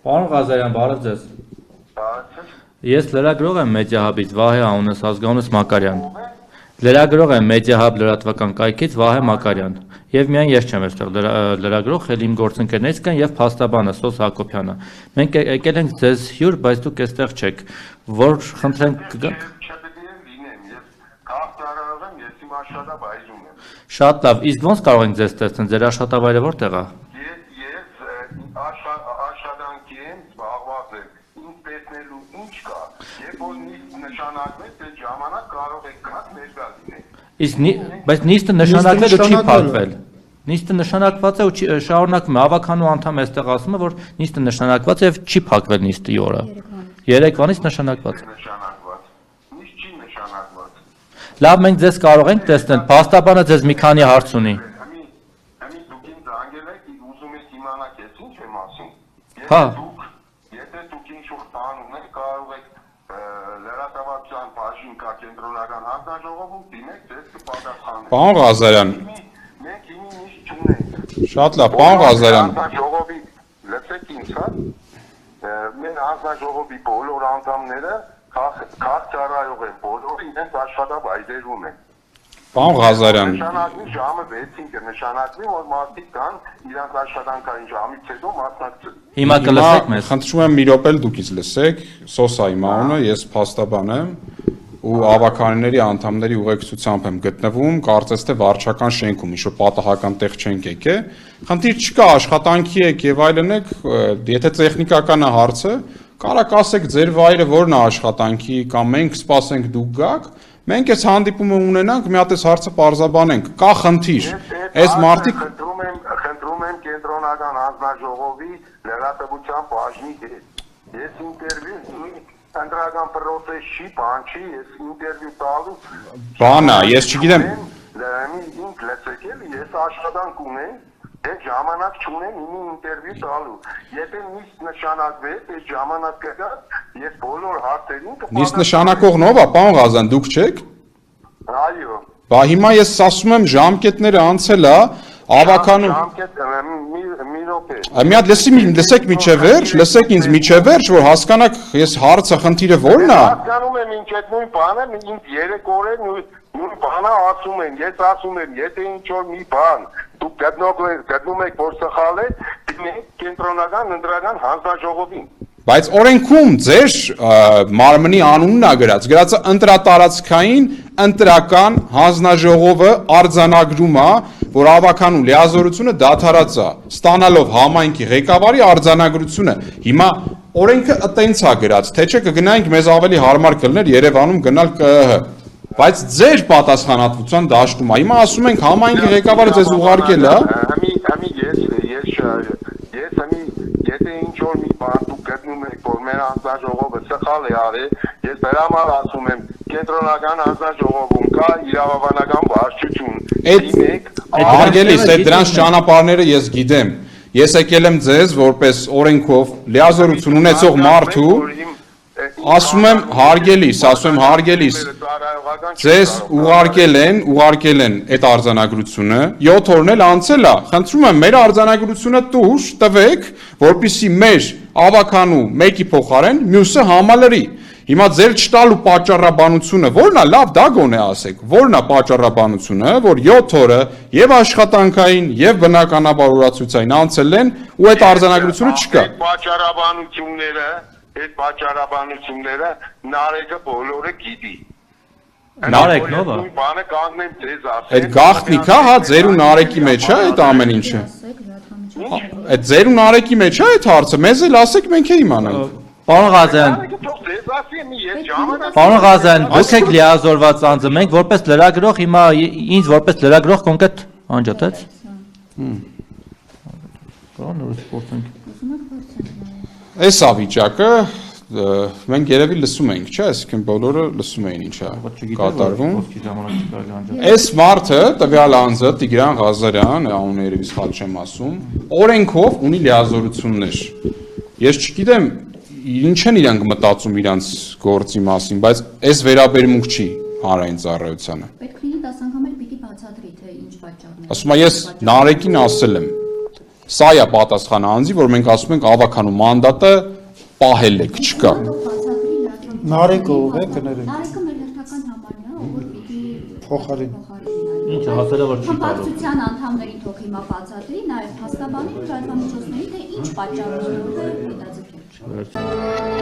Պարոն Ղազարյան, բարև ձեզ։ Ես լրագրող եմ Մեդիահաբից, Վահե անունս, ազգանունս Մակարյան։ Լրագրող եմ Մեդիահաբ լրատվական կայքից Վահե Մակարյան։ Եվ միայն ես չեմ այստեղ լրագրող, էլ իմ գործընկերներից կան եւ փաստաբանը Սոս Հակոբյանը։ Մենք եկել ենք ձեզ հյուր, բայց դուք այստեղ չեք։ Որ խնդրենք կգաք։ Շատ լավ, իսկ ոնց կարող ենք ձեզ տեսնել, ձեր աշխատավայրը որտեղ է։ Բայց նիստը նշանակվել ու չի փակվել։ Նիստը նշանակված է ու շարունակվում է։ Ավականու անդամ այստեղ ասում է, որ նիստը նշանակված է եւ չի փակվել նիստի օրը։ Երեկվանից նշանակված։ Նիստ չի նշանակված։ Լավ, մենք ձեզ կարող ենք տեսնել։ Փաստաբանը ձեզ մի քանի հարց ունի։ Դուք ինձ զանգել եք, ուզում եք իմանալ ես ինչ եմ ասում։ Հա։ Եթե դուք ինչ-որ բան ունեք, կարող եք լրատվության բաժին կա կենտրոնական հանձնաժողովում դիմեք, ձեզ կպատասխանեն։ Պարոն Ղազարյան։ Մենք հիմի նիստ չունենք։ Շատ լավ, պարոն Ղազարյան։ Հանձնաժողովի լսեք ինձ, հա։ Մեր հանձնաժողովի բոլոր անդամները քաղաքացիարայող են, բոլորը իրենց աշխատավայրերում են։ Պարոն Ղազարյան։ Նշանակվի ժամը 6-ին կնշանակվի, որ մարդիկ կան իրանց աշխատանքային ժամից հետո մասնակցել։ Հիմա կլսեք մեզ։ Խնդրում եմ մի րոպե դուք ինձ լսեք, Սոսա իմ անունը, ես փաստաբան եմ ու ավականների անդամների ուղեկցությամբ եմ գտնվում, կարծես թե վարչական շենքում, ինչ-որ պատահական տեղ չենք եկել։ Խնդիր չկա, աշխատանքի եք եւ այլն եք, եթե տեխնիկական է հարցը, կարաք ասեք ձեր վայրը որն է աշխատանքի կամ մենք սպասենք դուք գաք, մենք այս հանդիպումը ունենանք, մի հատ այս հարցը պարզաբանենք, կա խնդիր, այս մարդիկ խնդրում եմ կենտրոնական հանձնաժողովի լրատվության բաժնի հետ, ես ինտերվյու ընտրական պրոցես չի, բան չի, ես ինտերվյու տալու բան է, ես չգիտեմ ինք լսեք էլի, ես աշխատանք ունեմ, այդ ժամանակ չունեմ իմի ինտերվյու տալու, եթե նիստ նշանակվեց, այդ ժամանակ կգա, ես բոլոր հարցերին նիստ նշանակողն ով է, պարոն Ղազարյան, դուք չեք։ Այո։ Բա հիմա ես ասում եմ ժամկետները անցել է, ավականու մի րոպե։ Մի հատ լսեք միջև վերջ, լսեք ինձ միջև վերջ, որ հասկանաք ես հարցը խնդիրը որն է։ Հասկանում եմ ինչ այդ նույն բանը, ինձ 3 օր է նույն բանը ասում են, ես ասում եմ, եթե ինչ-որ մի բան դուք գտնում եք, որ սխալ է, դիմեք կենտրոնական ընտրական հանձնաժողովին։ Բայց օրենքում ձեր մարմնի անունն է գրած է ընտրատարածքային ընտրական հանձնաժողովը արձանագրում է, որ ավականու լիազորությունը դադարած է, ստանալով համայնքի ղեկավարի արձանագրությունը։ Հիմա օրենքը այտենց է գրած, թե չէ կգնայինք մեզ ավելի հարմար կլներ Երևանում գնալ ԿԸՀ։ Բայց ձեր պատասխանատվության դաշտում է։ Հիմա ասում ենք համայնքի ղեկավարը ձեզ ուղարկել է։ Եթե ինչ-որ մի բան դուք գտնում եք, որ մեր հանձնաժողովը սխալ է արել, ես դրա համար ասում եմ, կենտրոնական հանձնաժողովում կա իրավաբանական վարչություն։ Հարգելիս, դրանց ճանապարհները ես գիտեմ։ Ես եկել եմ ձեզ որպես օրենքով լիազորություն ունեցող մարդու, ասում եմ հարգելիս, ձեզ ուղարկել են այդ արձանագրությունը, 7 օրն էլ անցել է, խնդրում եմ մեր արձանագրությունը տուր տվեք, որպեսզի մեր ավականու մեկի փոխարեն մյուսը համալրի։ Հիմա ձեր չտալու պատճառաբանությունը ո՞րն է, լավ դա գոնե ասեք, ո՞րն է պատճառաբանությունը, որ 7 օրը եւ աշխատանքային եւ բնականաբար օրացույցային անցել են ու այդ արձանագրությունը չկա։ Այդ պատճառաբանությունները Նարեկը բոլորը գիտի։ Նարեկն ով է։ Բանը կանգնեմ ձեզ ասեմ։ Այդ գաղտնիք է, հա, ձեր ու Նարեկի մեջ է այդ ամեն ինչը։ Այդ ձեր ու Նարեկի մեջ է այդ հարցը, մեզ էլ ասեք, մենք է իմանանք։ Պարոն Ղազարյան, դուք եք լիազորված անձը, մենք որպես լրագրող հիմա ինձ որպես լրագրող կոնկրետ անջատեց։ Պարոն Ռուսպորտենք։ Այս է վիճակը, մենք երևի լսում ենք, չէ՞, այսինքն բոլորը լսում էին ինչ է կատարվում։ Այս մարդը, տվյալ անձը Տիգրան Ղազարյան, անունը երևի սխալ չեմ ասում, օրենքով ունի լիազորություններ։ Ես չգիտեմ ինչ են իրանք մտածում իրանց գործի մասին, բայց այս վերաբերմունք չի հանրային ծառայությանը։ Պետք լինի 10 անգամ էլ պիտի բացատրի, թե ինչ պատճառն է։ Ասում եմ, ես Նարեկին ասել եմ, Սա է պատասխանը անձի, որ մենք ասում ենք ավականու մանդատը պահել եք, չկա։ Նարեկը ով է կներեք։ Նարեկը մեր հերթական համարն է, ով որ պիտի Փոխարին։ Ինչը հասել է որ չի տալու։ Խմբակցության անդամների թող հիմա բացատրի, նաև հաստաբանի ու լրատվամիջոցների, թե ինչ պատճառով է հետաձգել։